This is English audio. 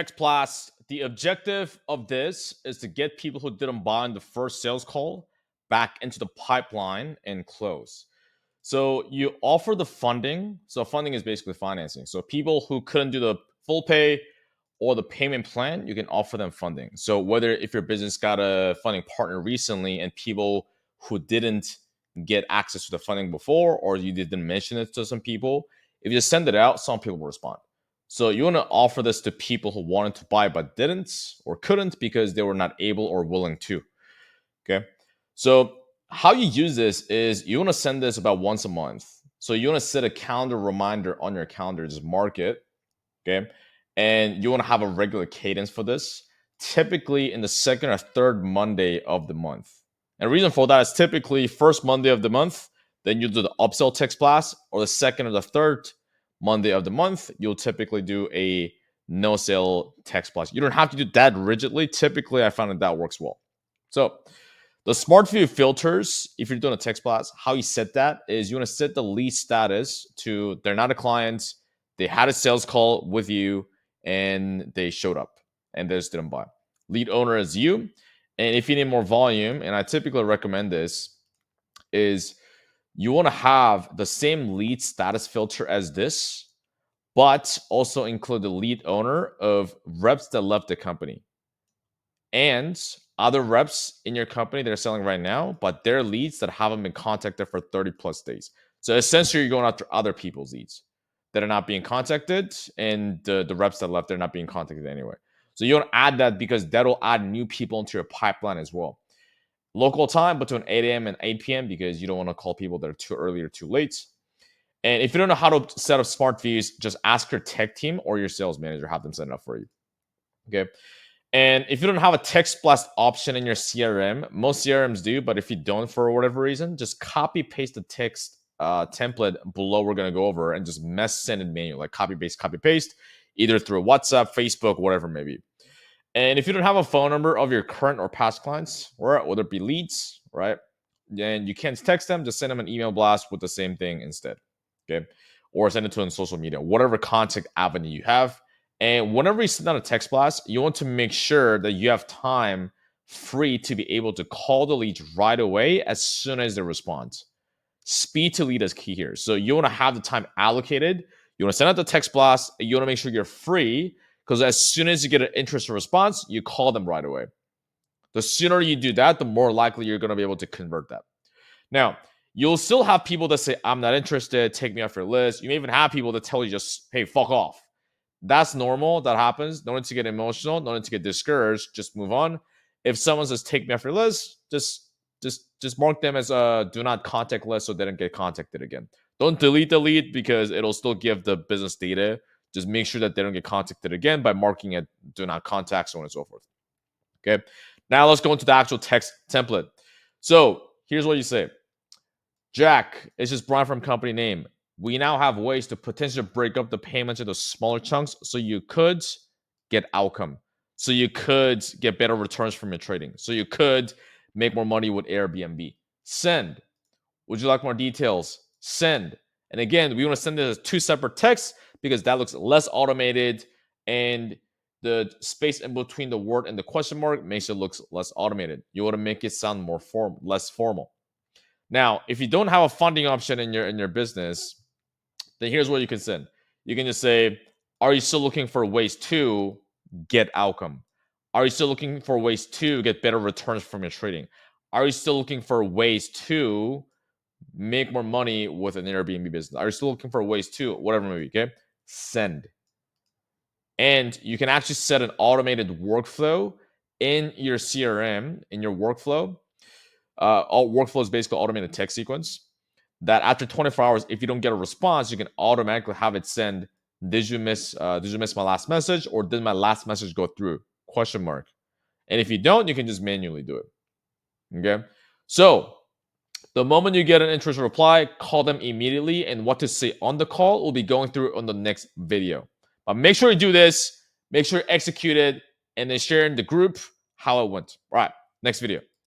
Text Blast, the objective of this is to get people who didn't buy in the first sales call back into the pipeline and close. So you offer the funding. So funding is basically financing. So people who couldn't do the full pay or the payment plan, you can offer them funding. So whether if your business got a funding partner recently and people who didn't get access to the funding before, or you didn't mention it to some people, if you send it out, some people will respond. So you want to offer this to people who wanted to buy but didn't or couldn't because they were not able or willing to. Okay. So how you use this is you want to send this about once a month. So you want to set a calendar reminder on your calendar, just mark it. Okay. And you want to have a regular cadence for this, typically in the second or third Monday of the month. And the reason for that is typically first Monday of the month, then you do the upsell text blast, or the second or the third Monday of the month, you'll typically do a no sale text blast. You don't have to do that rigidly. Typically, I found that works well. So the smart view filters, if you're doing a text blast, how you set that is you want to set the lead status to they're not a client, they had a sales call with you, and they showed up and they just didn't buy. Lead owner is you. And if you need more volume, and I typically recommend this, is you want to have the same lead status filter as this, but also include the lead owner of reps that left the company and other reps in your company that are selling right now, but they're leads that haven't been contacted for 30 plus days. So essentially, you're going after other people's leads that are not being contacted, and the reps that left, they're not being contacted anyway. So you want to add that because that'll add new people into your pipeline as well. Local time between 8 a.m. and 8 p.m. because you don't want to call people that are too early or too late. And if you don't know how to set up smart views, just ask your tech team or your sales manager, have them set it up for you. Okay. And if you don't have a text blast option in your CRM, most CRMs do, but if you don't for whatever reason, just copy paste the text template below we're going to go over and just send it manually, like copy paste, either through WhatsApp, Facebook, whatever it may be. And if you don't have a phone number of your current or past clients, or whether it be leads, right, then you can't text them, just send them an email blast with the same thing instead. Okay. Or send it to them on social media, whatever contact avenue you have. And whenever you send out a text blast, you want to make sure that you have time free to be able to call the leads right away as soon as they respond. Speed to lead is key here. So you want to have the time allocated. You want to send out the text blast. You want to make sure you're free because as soon as you get an interest or response, you call them right away. The sooner you do that, the more likely you're going to be able to convert that. Now, you'll still have people that say, I'm not interested, take me off your list. You may even have people that tell you just, hey, fuck off. That's normal. That happens. No need to get emotional. No need to get discouraged. Just move on. If someone says take me off your list, just mark them as a do not contact list so they don't get contacted again. Don't delete the lead because it'll still give the business data. Just make sure that they don't get contacted again by marking it do not contact, so on and so forth. Okay. Now let's go into the actual text template. So here's what you say. Jack, it's just Brian from company name. We now have ways to potentially break up the payments into smaller chunks so you could get outcome. So you could get better returns from your trading. So you could make more money with Airbnb. Send. Would you like more details? Send. And again, we want to send it as two separate texts because that looks less automated and the space in between the word and the question mark makes it look less automated. You want to make it sound more less formal. Now, if you don't have a funding option in your business, then here's what you can send. You can just say, are you still looking for ways to get outcome? Are you still looking for ways to get better returns from your trading? Are you still looking for ways to make more money with an Airbnb business? Are you still looking for ways to whatever it may be? Okay, send. And you can actually set an automated workflow in your CRM, in your workflow. All workflow is basically automated text sequence that after 24 hours, if you don't get a response, you can automatically have it send, did you miss my last message, or did my last message go through? Question mark. And if you don't, you can just manually do it. Okay. So the moment you get an interest reply, call them immediately, and what to say on the call will be going through on the next video. But make sure you do this, make sure you execute it, and then share in the group how it went. All right, next video.